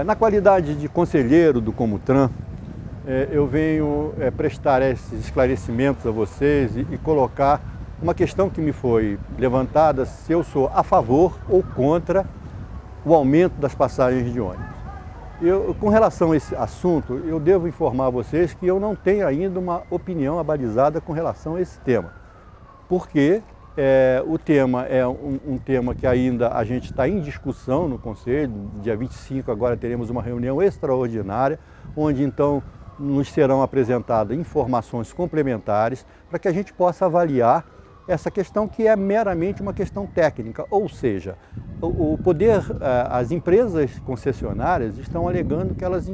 Na qualidade de conselheiro do Comutran, eu venho prestar esses esclarecimentos a vocês e colocar uma questão que me foi levantada, se eu sou a favor ou contra o aumento das passagens de ônibus. Com relação a esse assunto, eu devo informar a vocês que eu não tenho ainda uma opinião abalizada com relação a esse tema, porque o tema é um tema que ainda a gente está em discussão no Conselho. Dia 25 agora teremos uma reunião extraordinária, onde então nos serão apresentadas informações complementares para que a gente possa avaliar essa questão, que é meramente uma questão técnica, ou seja, as empresas concessionárias estão alegando que elas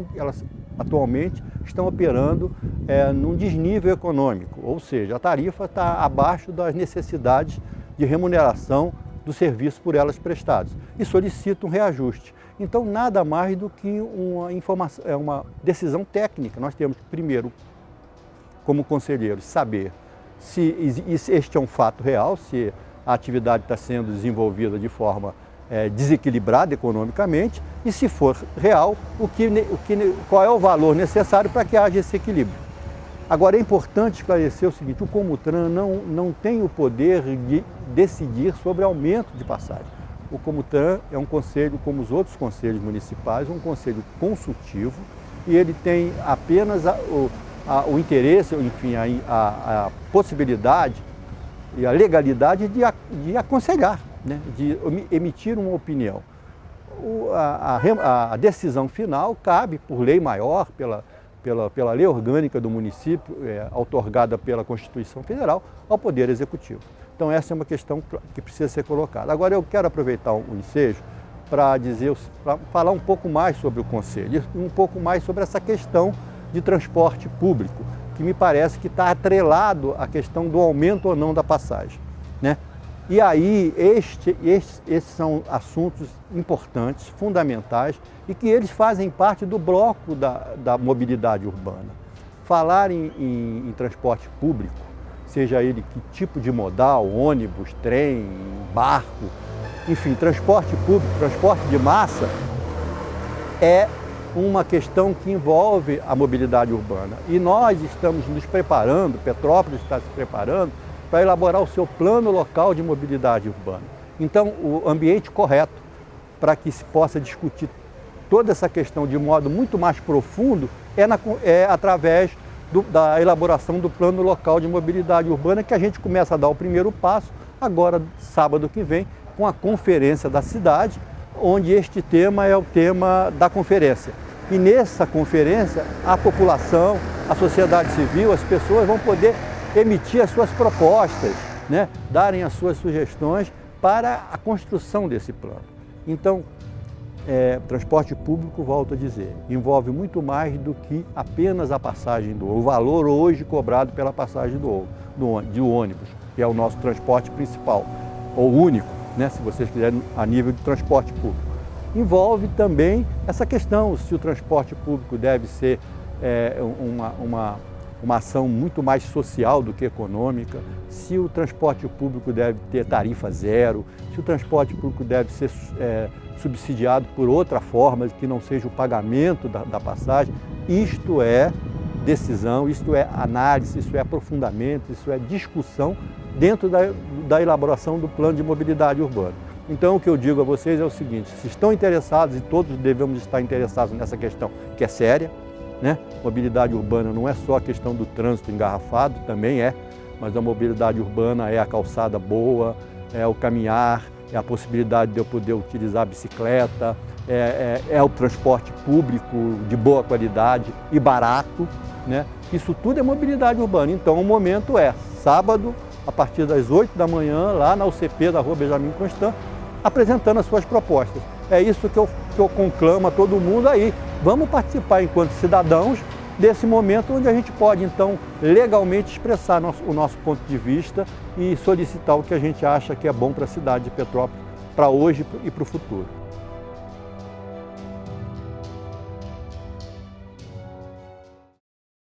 atualmente estão operando num desnível econômico, ou seja, a tarifa está abaixo das necessidades de remuneração do serviço por elas prestados e solicitam um reajuste. Então, nada mais do que uma decisão técnica. Nós temos que, primeiro, como conselheiros, saber se este é um fato real, se a atividade está sendo desenvolvida de forma desequilibrada economicamente, e se for real, qual é o valor necessário para que haja esse equilíbrio. Agora, é importante esclarecer o seguinte: o Comutran não tem o poder de decidir sobre aumento de passagem. O Comutran é um conselho, como os outros conselhos municipais, um conselho consultivo, e ele tem apenas o interesse, enfim, a possibilidade e a legalidade de aconselhar, né, de emitir uma opinião. A decisão final cabe, por lei maior, pela lei orgânica do município, outorgada pela Constituição Federal, ao Poder Executivo. Então essa é uma questão que precisa ser colocada. Agora eu quero aproveitar o ensejo para falar um pouco mais sobre o Conselho, um pouco mais sobre essa questão de transporte público, que me parece que está atrelado à questão do aumento ou não da passagem, né? E aí, esses são assuntos importantes, fundamentais, e que eles fazem parte do bloco da mobilidade urbana. Falar em transporte público, seja ele que tipo de modal, ônibus, trem, barco, enfim, transporte público, transporte de massa, é uma questão que envolve a mobilidade urbana. E nós estamos nos preparando, Petrópolis está se preparando para elaborar o seu plano local de mobilidade urbana. Então, o ambiente correto para que se possa discutir toda essa questão de modo muito mais profundo é através da elaboração do plano local de mobilidade urbana, que a gente começa a dar o primeiro passo agora, sábado que vem, com a conferência da cidade, onde este tema é o tema da conferência. E nessa conferência, a população, a sociedade civil, as pessoas vão poder emitir as suas propostas, né? Darem as suas sugestões para a construção desse plano. Então, transporte público, volto a dizer, envolve muito mais do que apenas a passagem o valor hoje cobrado pela passagem de ônibus, que é o nosso transporte principal, ou único, né, se vocês quiserem, a nível de transporte público. Envolve também essa questão, se o transporte público deve ser uma ação muito mais social do que econômica, se o transporte público deve ter tarifa zero, se o transporte público deve ser subsidiado por outra forma, que não seja o pagamento da passagem. Isto é decisão, isto é análise, isso é aprofundamento, isso é discussão dentro da elaboração do plano de mobilidade urbana. Então, o que eu digo a vocês é o seguinte: se estão interessados, e todos devemos estar interessados nessa questão, que é séria, né? Mobilidade urbana não é só a questão do trânsito engarrafado, também mas a mobilidade urbana é a calçada boa, é o caminhar, é a possibilidade de eu poder utilizar a bicicleta, é o transporte público de boa qualidade e barato, né? Isso tudo é mobilidade urbana. Então, o momento é sábado, a partir das 8 da manhã, lá na UCP da Rua Benjamin Constant, apresentando as suas propostas. É isso que eu conclamo a todo mundo aí. Vamos participar enquanto cidadãos desse momento onde a gente pode, então, legalmente expressar o nosso ponto de vista e solicitar o que a gente acha que é bom para a cidade de Petrópolis, para hoje e para o futuro.